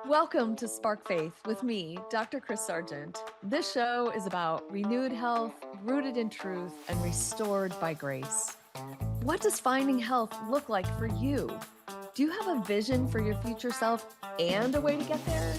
Welcome to Spark Faith with me, Dr. Kris Sargent. This show is about renewed health, rooted in truth, and restored by grace. What does finding health look like for you? Do you have a vision for your future self and a way to get there?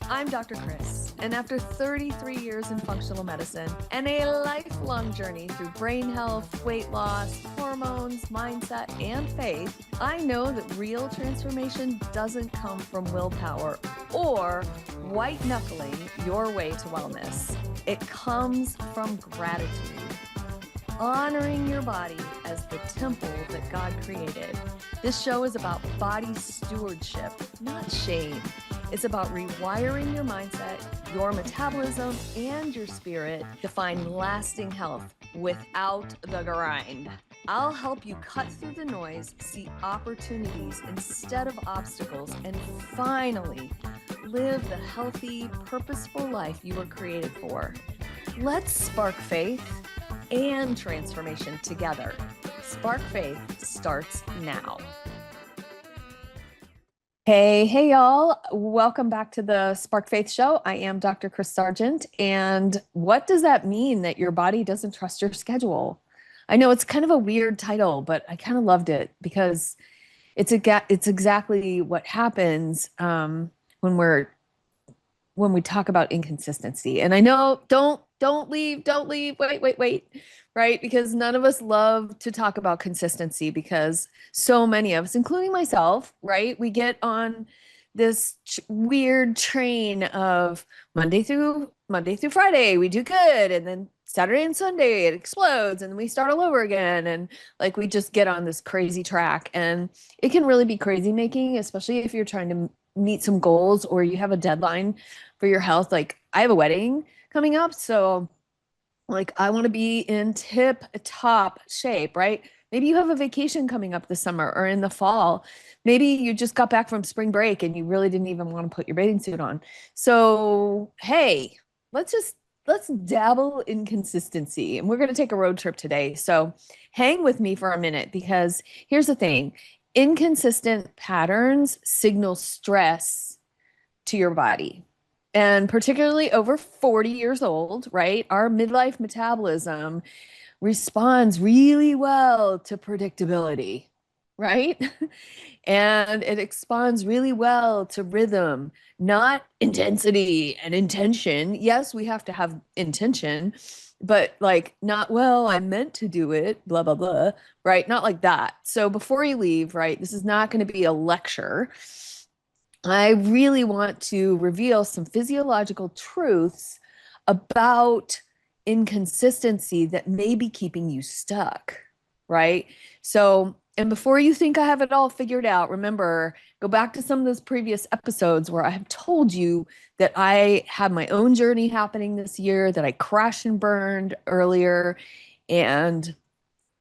I'm Dr. Kris, and after 33 years in functional medicine and a lifelong journey through brain health, weight loss, hormones, mindset, and faith, I know that real transformation doesn't come from willpower or white knuckling your way to wellness. It comes from gratitude, honoring your body as the temple that God created. This show is about body stewardship, not shame. It's about rewiring your mindset, your metabolism, and your spirit to find lasting health without the grind. I'll help you cut through the noise, see opportunities instead of obstacles, and finally live the healthy, purposeful life you were created for. Let's spark faith and transformation together. Spark Faith starts now. Hey, y'all. Welcome back to the Spark Faith Show. I am Dr. Kris Sargent. And what does that mean that your body doesn't trust your schedule? I know it's kind of a weird title, but I kind of loved it because it's exactly what happens when we talk about inconsistency. And I know, don't leave, wait, right? Because none of us love to talk about consistency because so many of us, including myself, right? We get on this weird train of Monday through Friday, we do good. And then Saturday and Sunday, it explodes and we start all over again. And like, we just get on this crazy track, and it can really be crazy making, especially if you're trying to meet some goals or you have a deadline for your health. Like, I have a wedding coming up, so like, I want to be in tip top shape, right? Maybe you have a vacation coming up this summer or in the fall. Maybe you just got back from spring break and you really didn't even want to put your bathing suit on. So, hey, let's dabble in consistency. And we're going to take a road trip today. So hang with me for a minute, because here's the thing. Inconsistent patterns signal stress to your body. And particularly over 40 years old, right? Our midlife metabolism responds really well to predictability, right? And it responds really well to rhythm, not intensity and intention. Yes, we have to have intention, but like, not, well, I meant to do it, blah, blah, blah, right? Not like that. So before you leave, right, this is not going to be a lecture. I really want to reveal some physiological truths about inconsistency that may be keeping you stuck, right? So, and before you think I have it all figured out, remember, go back to some of those previous episodes where I have told you that I had my own journey happening this year, that I crashed and burned earlier. And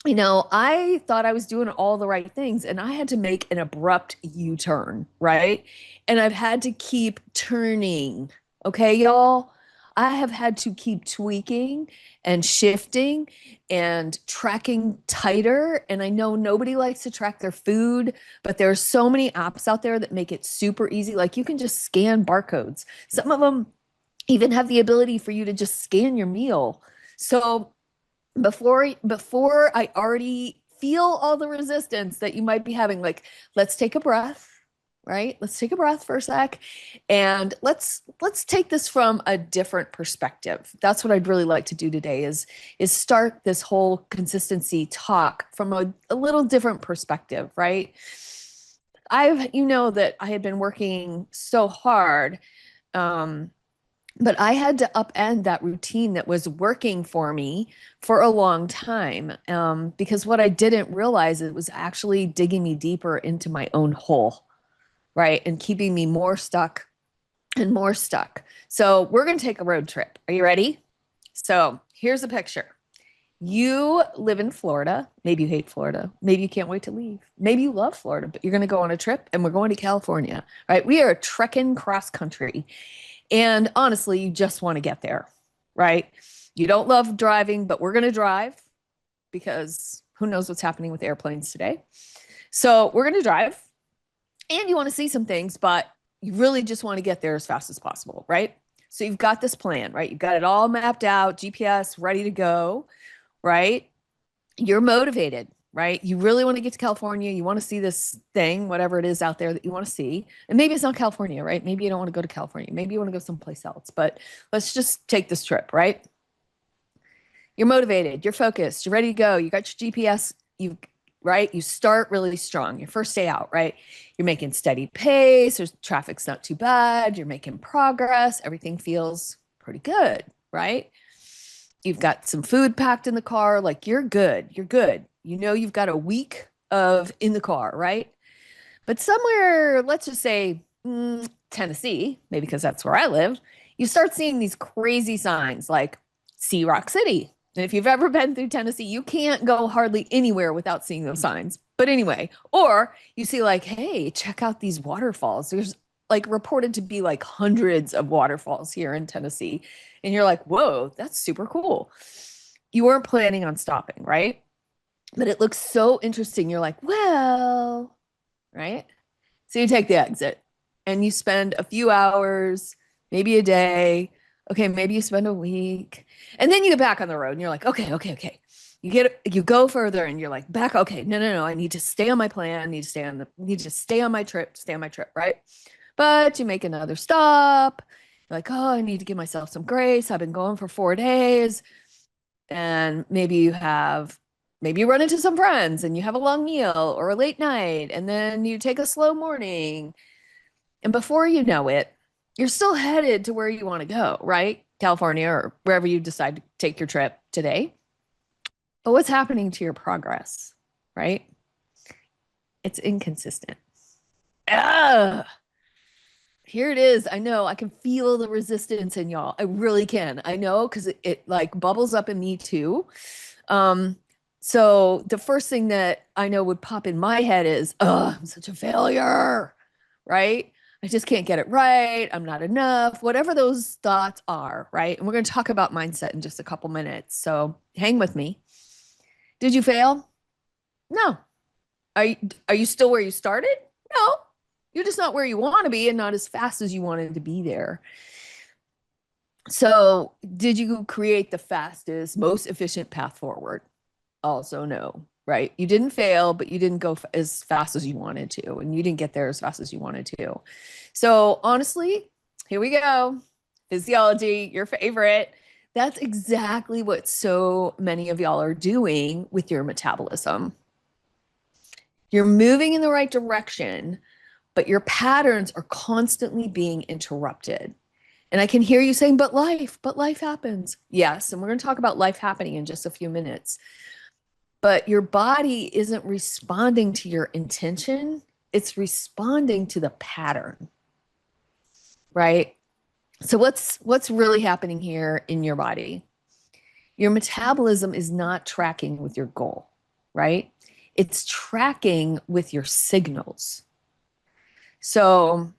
I thought I was doing all the right things, and I had to make an abrupt U-turn, right? And I've had to keep turning. Okay, y'all? I have had to keep tweaking and shifting and tracking tighter. And I know nobody likes to track their food, but there are so many apps out there that make it super easy. Like, you can just scan barcodes. Some of them even have the ability for you to just scan your meal. So before I already feel all the resistance that you might be having, like, let's take a breath, right? Let's take a breath for a sec, and let's take this from a different perspective. That's what I'd really like to do today is start this whole consistency talk from a little different perspective, right? That I had been working so hard, but I had to upend that routine that was working for me for a long time, because what I didn't realize, it was actually digging me deeper into my own hole, right? And keeping me more stuck and more stuck. So we're going to take a road trip. Are you ready? So here's a picture. You live in Florida. Maybe you hate Florida. Maybe you can't wait to leave. Maybe you love Florida, but you're going to go on a trip, and we're going to California, right? We are trekking cross country. And honestly, you just want to get there, right? You don't love driving, but we're going to drive because who knows what's happening with airplanes today. So we're going to drive, and you want to see some things, but you really just want to get there as fast as possible, right? So you've got this plan, right? You've got it all mapped out, GPS ready to go, right? You're motivated, right? You really want to get to California. You want to see this thing, whatever it is out there that you want to see. And maybe it's not California, right? Maybe you don't want to go to California. Maybe you want to go someplace else, but let's just take this trip, right? You're motivated, you're focused, you're ready to go. You got your GPS, you right? You start really strong. Your first day out, right? You're making steady pace. There's traffic's not too bad. You're making progress. Everything feels pretty good, right? You've got some food packed in the car. Like you're good. You're good. You know, you've got a week of in the car, right? But somewhere, let's just say Tennessee, maybe because that's where I live, you start seeing these crazy signs like Sea Rock City. And if you've ever been through Tennessee, you can't go hardly anywhere without seeing those signs. But anyway, or you see like, hey, check out these waterfalls. There's like reported to be like hundreds of waterfalls here in Tennessee. And you're like, whoa, that's super cool. You weren't planning on stopping, right? But it looks so interesting. You're like, well, right? So you take the exit and you spend a few hours, maybe a day. Okay, maybe you spend a week. And then you get back on the road and you're like, okay. You go further and you're like, back, okay, no. I need to stay on my plan. I need to stay on my trip, right? But you make another stop. You're like, oh, I need to give myself some grace. I've been going for 4 days. And maybe you run into some friends and you have a long meal or a late night, and then you take a slow morning. And before you know it, you're still headed to where you want to go, right? California or wherever you decide to take your trip today. But what's happening to your progress, right? It's inconsistent. Ugh. Here it is. I know I can feel the resistance in y'all. I really can. I know because it like bubbles up in me too. So the first thing that I know would pop in my head is, oh, I'm such a failure, right? I just can't get it right. I'm not enough, whatever those thoughts are, right? And we're going to talk about mindset in just a couple minutes. So hang with me. Did you fail? No. Are you still where you started? No. You're just not where you want to be and not as fast as you wanted to be there. So did you create the fastest, most efficient path forward? Also no, right? You didn't fail, but you didn't go as fast as you wanted to, and you didn't get there as fast as you wanted to. So honestly, here we go. Physiology, your favorite. That's exactly what so many of y'all are doing with your metabolism. You're moving in the right direction, but your patterns are constantly being interrupted. And I can hear you saying, but life happens. Yes, and we're going to talk about life happening in just a few minutes. But your body isn't responding to your intention. It's responding to the pattern, right? So what's really happening here in your body? Your metabolism is not tracking with your goal, right? It's tracking with your signals. So,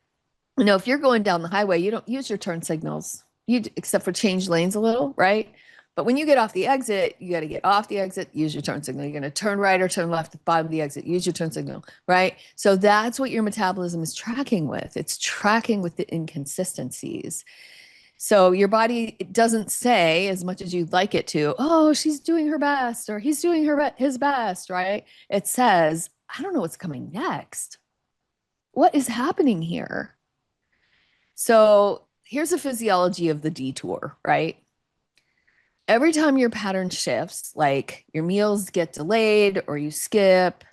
if you're going down the highway, you don't use your turn signals, except for change lanes a little, right? But when you get off the exit, you got to get off the exit, use your turn signal. You're going to turn right or turn left at the bottom of the exit, use your turn signal, right? So that's what your metabolism is tracking with. It's tracking with the inconsistencies. So your body, it doesn't say, as much as you'd like it to, oh, she's doing her best or he's doing his best, right? It says, I don't know what's coming next. What is happening here? So here's the physiology of the detour, right? Every time your pattern shifts, like your meals get delayed or you skip,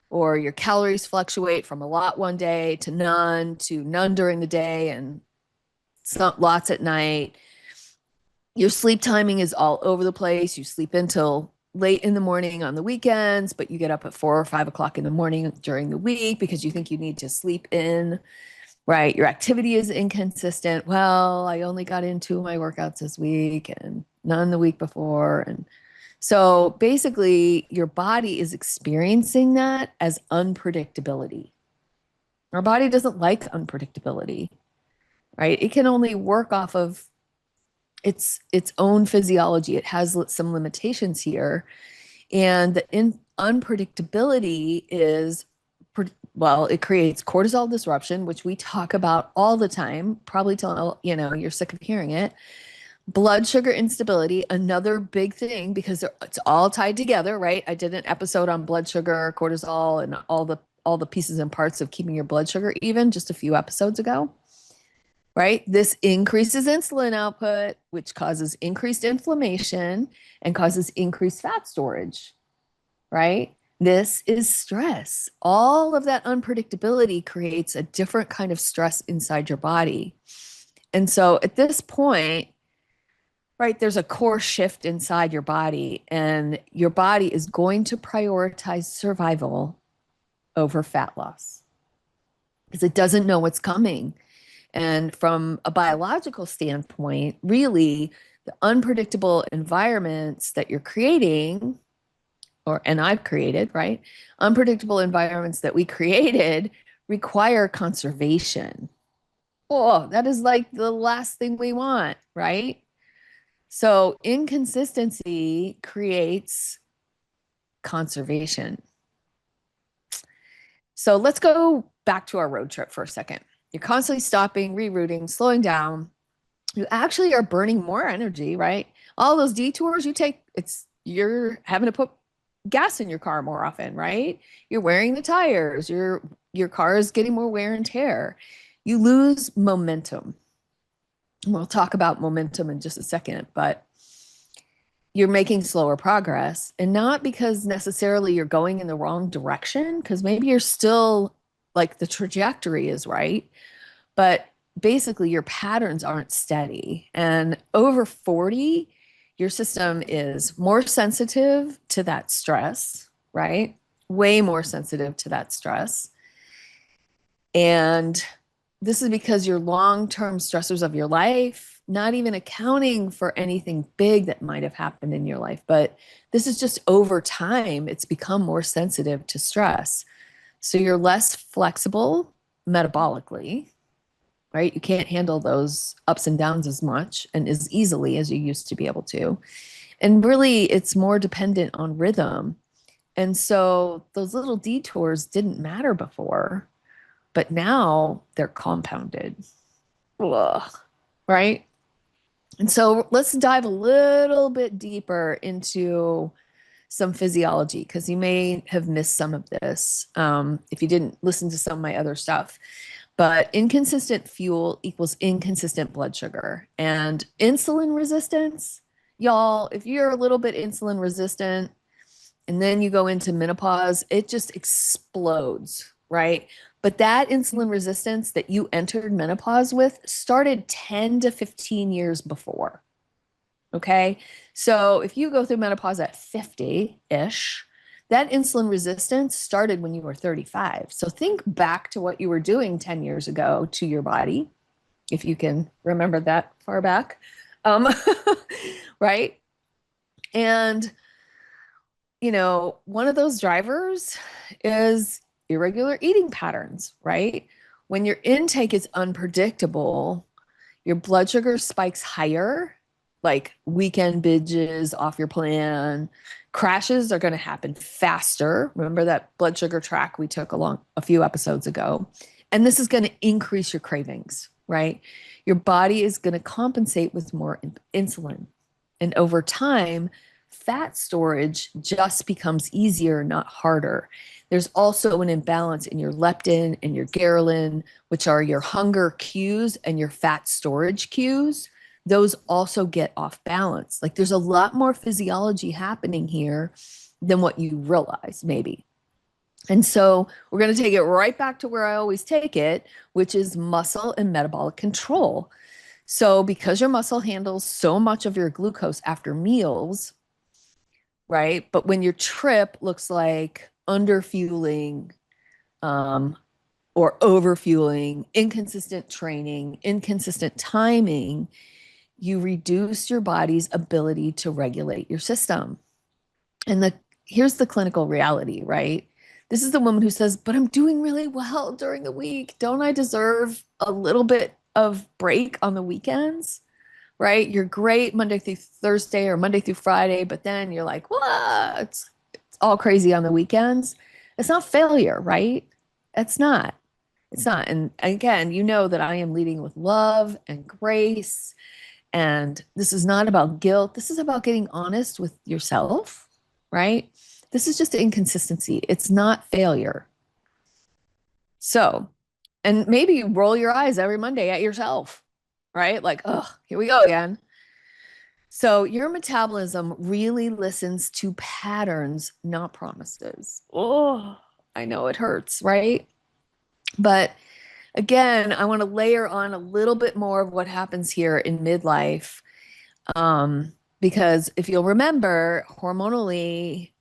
or your calories fluctuate from a lot one day to none during the day and lots at night. Your sleep timing is all over the place. You sleep until late in the morning on the weekends, but you get up at 4 or 5 o'clock in the morning during the week because you think you need to sleep in. Right. Your activity is inconsistent. Well, I only got in 2 of my workouts this week and none the week before. And so basically your body is experiencing that as unpredictability. Our body doesn't like unpredictability, right? It can only work off of its own physiology. It has some limitations here. And the unpredictability is Well, it creates cortisol disruption, which we talk about all the time, probably till, you're sick of hearing it. Blood sugar instability, another big thing because it's all tied together, right? I did an episode on blood sugar, cortisol, and all the pieces and parts of keeping your blood sugar even just a few episodes ago, right? This increases insulin output, which causes increased inflammation and causes increased fat storage, right? This is stress. All of that unpredictability creates a different kind of stress inside your body. And so at this point, right, there's a core shift inside your body, and your body is going to prioritize survival over fat loss because it doesn't know what's coming. And from a biological standpoint, really, the unpredictable environments that you're creating, and I've created, right? Unpredictable environments that we created require conservation. Oh, that is like the last thing we want, right? So inconsistency creates conservation. So let's go back to our road trip for a second. You're constantly stopping, rerouting, slowing down. You actually are burning more energy, right? All those detours you take, you're having to put gas in your car more often, right? You're wearing the tires, your car is getting more wear and tear. You lose momentum. We'll talk about momentum in just a second, but you're making slower progress, and not because necessarily you're going in the wrong direction, because maybe you're still like the trajectory is right, but basically your patterns aren't steady. And over 40, your system is more sensitive to that stress, right? Way more sensitive to that stress. And this is because your long-term stressors of your life, not even accounting for anything big that might have happened in your life, but this is just over time, it's become more sensitive to stress. So you're less flexible metabolically, right? You can't handle those ups and downs as much and as easily as you used to be able to. And really, it's more dependent on rhythm. And so those little detours didn't matter before, but now they're compounded. Ugh, right? And so let's dive a little bit deeper into some physiology, because you may have missed some of this if you didn't listen to some of my other stuff. But inconsistent fuel equals inconsistent blood sugar. And insulin resistance, y'all, if you're a little bit insulin resistant and then you go into menopause, it just explodes, right? But that insulin resistance that you entered menopause with started 10 to 15 years before. Okay. So if you go through menopause at 50-ish, that insulin resistance started when you were 35. So think back to what you were doing 10 years ago to your body, if you can remember that far back. Right. And, one of those drivers is irregular eating patterns, right? When your intake is unpredictable, your blood sugar spikes higher, like weekend binges off your plan. Crashes are going to happen faster. Remember that blood sugar track we took along a few episodes ago? And this is going to increase your cravings, right? Your body is going to compensate with more insulin. And over time, fat storage just becomes easier, not harder. There's also an imbalance in your leptin and your ghrelin, which are your hunger cues and your fat storage cues. Those also get off balance. Like there's a lot more physiology happening here than what you realize, maybe. And so we're going to take it right back to where I always take it, which is muscle and metabolic control. So because your muscle handles so much of your glucose after meals, right? But when your trip looks like underfueling or overfueling, inconsistent training, inconsistent timing, you reduce your body's ability to regulate your system. And here's the clinical reality, right? This is the woman who says, but I'm doing really well during the week. Don't I deserve a little bit of break on the weekends? Right? You're great Monday through Thursday or Monday through Friday, but then you're like, what? It's all crazy on the weekends. It's not failure, right? It's not. It's not. And again, you know that I am leading with love and grace. And this is not about guilt. This is about getting honest with yourself, right? This is just inconsistency. It's not failure. So, and maybe you roll your eyes every Monday at yourself, right? Like, oh, here we go again. So, your metabolism really listens to patterns, not promises. Oh, I know it hurts, right? But again, I want to layer on a little bit more of what happens here in midlife. Because if you'll remember, hormonally,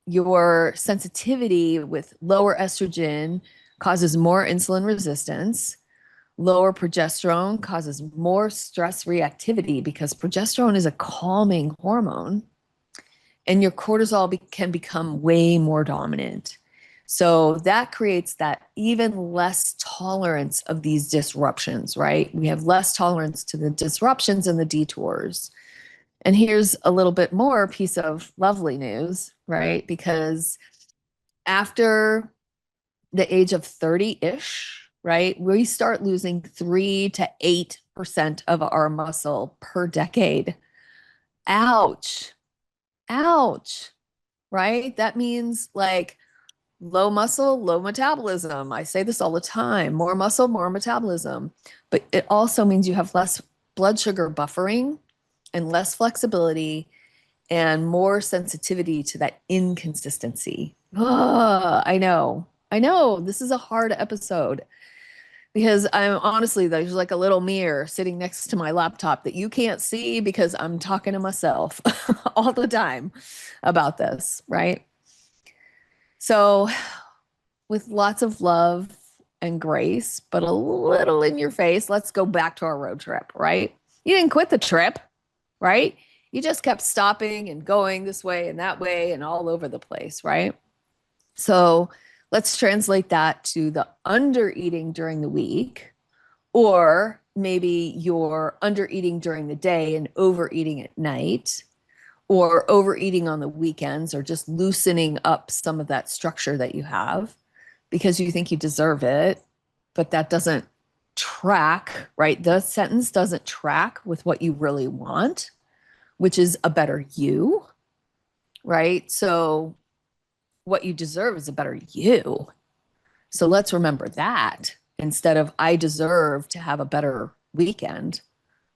your sensitivity with lower estrogen causes more insulin resistance. Lower progesterone causes more stress reactivity because progesterone is a calming hormone, and your cortisol can become way more dominant. So that creates that even less tolerance of these disruptions, right? We have less tolerance to the disruptions and the detours. And here's a little bit more piece of lovely news, right? Because after the age of 30-ish, right, we start losing 3 to 8% of our muscle per decade. Ouch. Ouch. Right? That means like low muscle, low metabolism. I say this all the time. More muscle, more metabolism. But it also means you have less blood sugar buffering and less flexibility and more sensitivity to that inconsistency. I know. I know. This is a hard episode because I'm honestly, there's like a little mirror sitting next to my laptop that you can't see because I'm talking to myself all the time about this, right? So, with lots of love and grace, but a little in your face, let's go back to our road trip, right? You didn't quit the trip, right? You just kept stopping and going this way and that way and all over the place, right? So let's translate that to the under eating during the week, or maybe you're under eating during the day and overeating at night, or overeating on the weekends, or just loosening up some of that structure that you have because you think you deserve it, but that doesn't track, right? The sentence doesn't track with what you really want, which is a better you, right? So what you deserve is a better you. So let's remember that instead of I deserve to have a better weekend,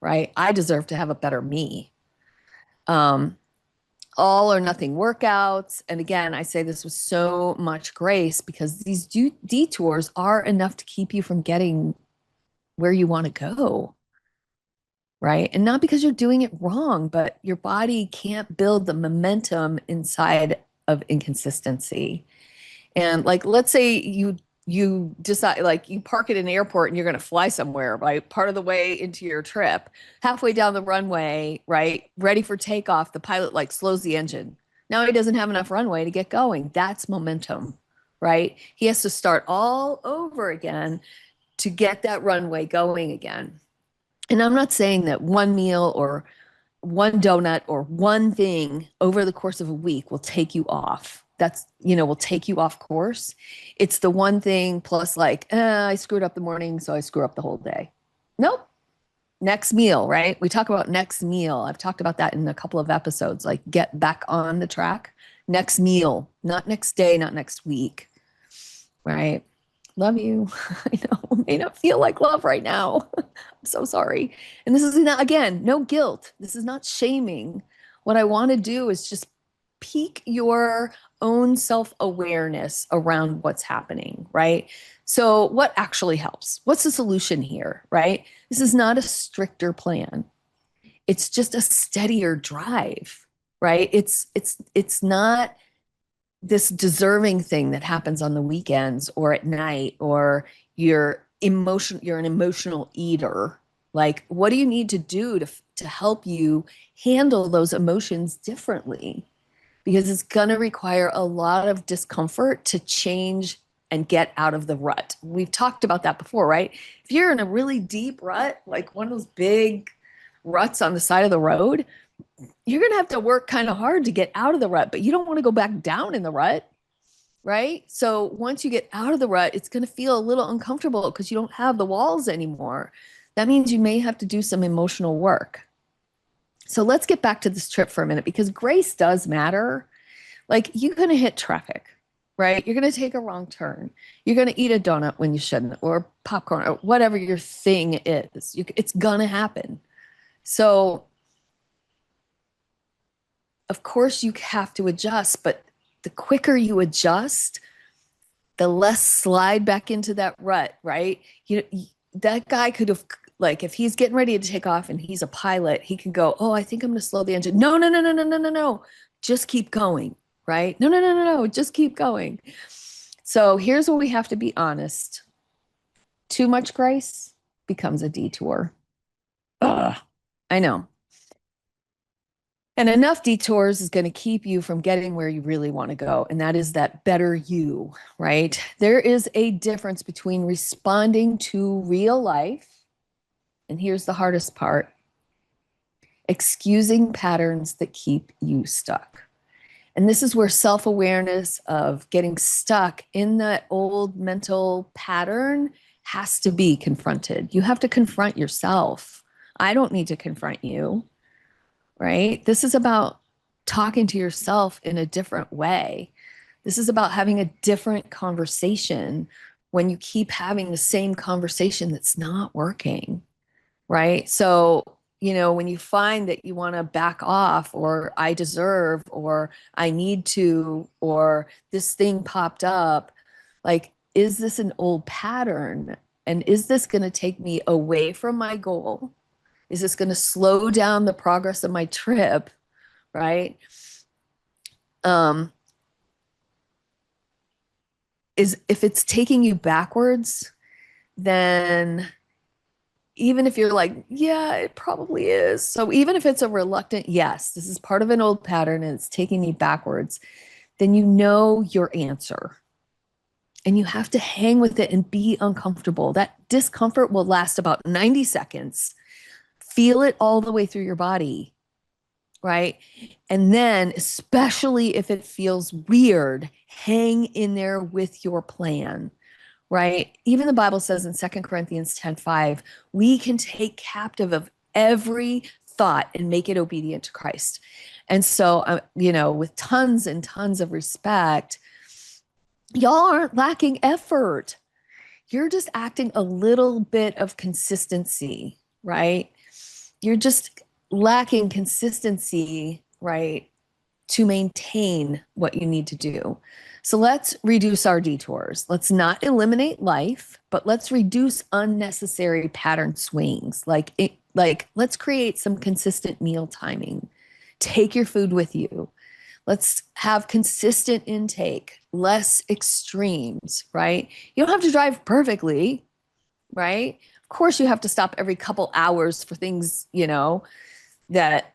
right? I deserve to have a better me. All or nothing workouts. And again, I say this with so much grace because these detours are enough to keep you from getting where you want to go, right? And not because you're doing it wrong, but your body can't build the momentum inside of inconsistency. And like, let's say you decide, like, you park at an airport and you're going to fly somewhere, right? Part of the way into your trip, halfway down the runway, right? Ready for takeoff, the pilot like slows the engine. Now he doesn't have enough runway to get going. That's momentum, right? He has to start all over again to get that runway going again. And I'm not saying that one meal or one donut or one thing over the course of a week will take you off. That's, will take you off course. It's the one thing plus like, I screwed up the morning, so I screw up the whole day. Nope. Next meal, right? We talk about next meal. I've talked about that in a couple of episodes, like get back on the track. Next meal, not next day, not next week, right? Love you. I know it may not feel like love right now. I'm so sorry. And this is not, again, no guilt. This is not shaming. What I want to do is just peak your own self-awareness around what's happening, right? So what actually helps? What's the solution here, right? This is not a stricter plan. It's just a steadier drive, right? It's not this deserving thing that happens on the weekends or at night, or you're an emotional eater. Like, what do you need to do to help you handle those emotions differently? Because it's going to require a lot of discomfort to change and get out of the rut. We've talked about that before, right? If you're in a really deep rut, like one of those big ruts on the side of the road, you're going to have to work kind of hard to get out of the rut, but you don't want to go back down in the rut, right? So once you get out of the rut, it's going to feel a little uncomfortable because you don't have the walls anymore. That means you may have to do some emotional work. So let's get back to this trip for a minute because grace does matter. Like you're going to hit traffic, right? You're going to take a wrong turn. You're going to eat a donut when you shouldn't, or popcorn, or whatever your thing is. It's going to happen. So, of course, you have to adjust, but the quicker you adjust, the less slide back into that rut, right? That guy could have, like, if he's getting ready to take off and he's a pilot, he can go, oh, I think I'm going to slow the engine. No, no, no, no, no, no, no, no. Just keep going, right? No, no, no, no, no. Just keep going. So here's where we have to be honest. Too much grace becomes a detour. Ugh, I know. And enough detours is going to keep you from getting where you really want to go. And that is that better you, right? There is a difference between responding to real life. And here's the hardest part, excusing patterns that keep you stuck. And this is where self-awareness of getting stuck in that old mental pattern has to be confronted. You have to confront yourself. I don't need to confront you, right? This is about talking to yourself in a different way. This is about having a different conversation when you keep having the same conversation that's not working, right? So, when you find that you want to back off, or I deserve, or I need to, or this thing popped up, like, is this an old pattern? And is this going to take me away from my goal? Is this going to slow down the progress of my trip? Right? If it's taking you backwards, then even if you're like, yeah, it probably is. So even if it's a reluctant, yes, this is part of an old pattern and it's taking me backwards, then you know your answer. And you have to hang with it and be uncomfortable. That discomfort will last about 90 seconds. Feel it all the way through your body, right? And then, especially if it feels weird, hang in there with your plan, right? Even the Bible says in 2 Corinthians 10:5, we can take captive of every thought and make it obedient to Christ. And so, with tons and tons of respect, y'all aren't lacking effort. You're just acting a little bit of consistency, right? You're just lacking consistency, right, to maintain what you need to do. So let's reduce our detours. Let's not eliminate life, but let's reduce unnecessary pattern swings. Like let's create some consistent meal timing. Take your food with you. Let's have consistent intake, less extremes, right? You don't have to drive perfectly, right? Of course, you have to stop every couple hours for things, that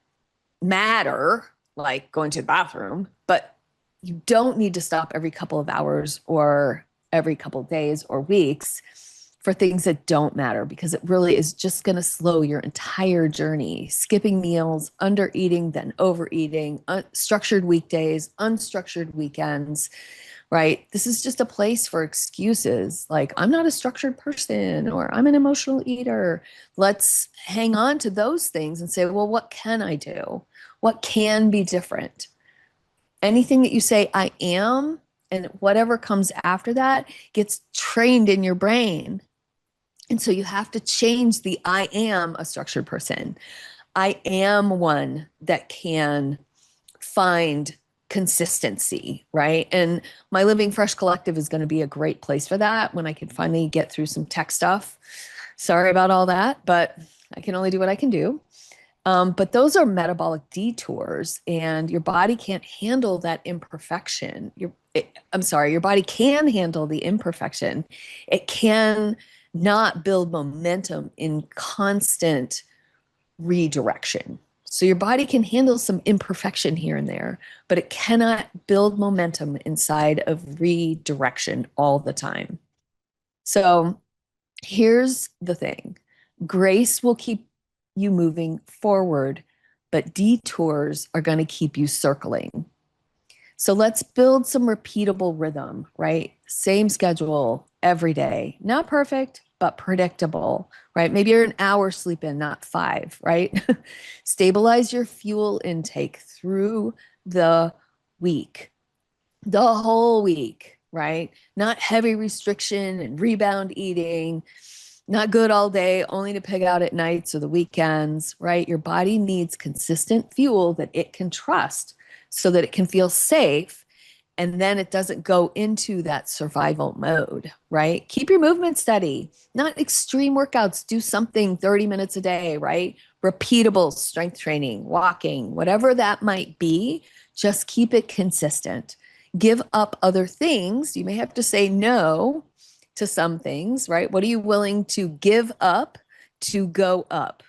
matter, like going to the bathroom, but you don't need to stop every couple of hours or every couple of days or weeks for things that don't matter, because it really is just going to slow your entire journey. Skipping meals, under eating, then overeating, structured weekdays, unstructured weekends, right? This is just a place for excuses like, I'm not a structured person, or I'm an emotional eater. Let's hang on to those things and say, well, what can I do? What can be different? Anything that you say, I am, and whatever comes after that gets trained in your brain. And so you have to change the I am a structured person. I am one that can find consistency, right? And my Living Fresh Collective is going to be a great place for that when I can finally get through some tech stuff. Sorry about all that, but I can only do what I can do. But those are metabolic detours, and your body can't handle that imperfection. Your body can handle the imperfection. It can not build momentum in constant redirection. So your body can handle some imperfection here and there, but it cannot build momentum inside of redirection all the time. So here's the thing. Grace will keep you moving forward, but detours are going to keep you circling. So let's build some repeatable rhythm, right? Same schedule every day. Not perfect, but predictable, right? Maybe you're an hour sleep in, not 5, right? Stabilize your fuel intake through the week, the whole week, right? Not heavy restriction and rebound eating, not good all day, only to pig out at nights or the weekends, right? Your body needs consistent fuel that it can trust so that it can feel safe. And then it doesn't go into that survival mode, right? Keep your movement steady, not extreme workouts. Do something 30 minutes a day, right? Repeatable strength training, walking, whatever that might be. Just keep it consistent. Give up other things. You may have to say no to some things, right? What are you willing to give up to go up,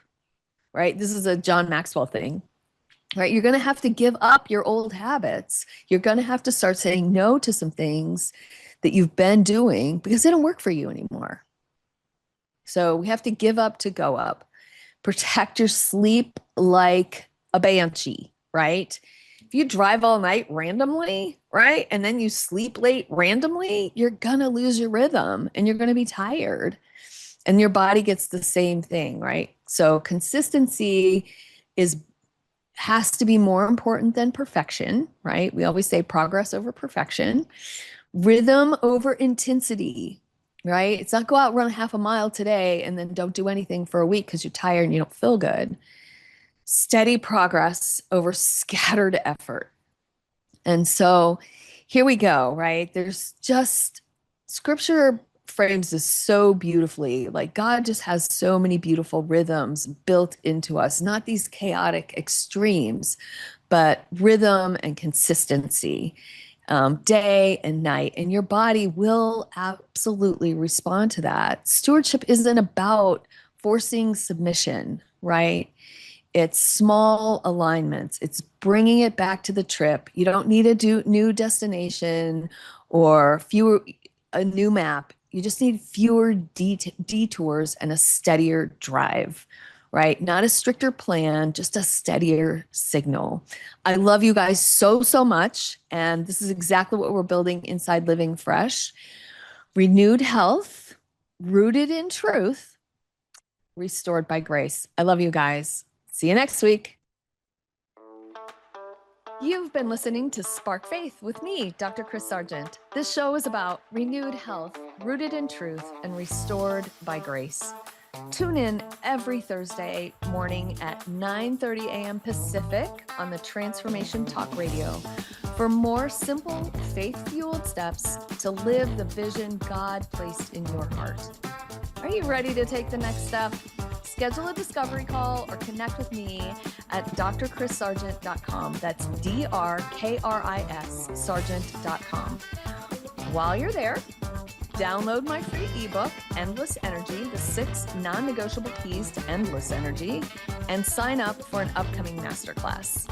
right? This is a John Maxwell thing, right? You're going to have to give up your old habits. You're going to have to start saying no to some things that you've been doing because they don't work for you anymore. So we have to give up to go up. Protect your sleep like a banshee, right? If you drive all night randomly, right? And then you sleep late randomly, you're going to lose your rhythm and you're going to be tired. And your body gets the same thing, right? So consistency has to be more important than perfection, right? We always say progress over perfection. Rhythm over intensity, right? It's not go out, run half a mile today and then don't do anything for a week because you're tired and you don't feel good. Steady progress over scattered effort. And so here we go, right? There's just scripture frames this so beautifully. Like God just has so many beautiful rhythms built into us, not these chaotic extremes, but rhythm and consistency, day and night. And your body will absolutely respond to that. Stewardship isn't about forcing submission, right? It's small alignments. It's bringing it back to the trip. You don't need a new destination or a new map. You just need fewer detours and a steadier drive, right? Not a stricter plan, just a steadier signal. I love you guys so, so much. And this is exactly what we're building inside Living Fresh. Renewed health, rooted in truth, restored by grace. I love you guys. See you next week. You've been listening to Spark Faith with me, Dr. Kris Sargent. This show is about renewed health, rooted in truth, and restored by grace. Tune in every Thursday morning at 9:30 a.m. Pacific on the Transformation Talk Radio for more simple, faith-fueled steps to live the vision God placed in your heart. Are you ready to take the next step? Schedule a discovery call or connect with me at drkrissargent.com. That's DRKRIS Sargent.com. While you're there, download my free ebook, Endless Energy, the 6 non-negotiable keys to endless energy, and sign up for an upcoming masterclass.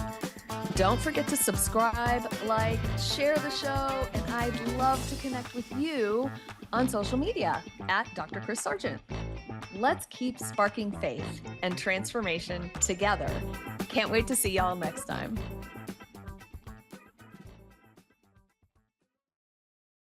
Don't forget to subscribe, like, share the show, and I'd love to connect with you on social media at Dr. Kris Sargent. Let's keep sparking faith and transformation together. Can't wait to see y'all next time.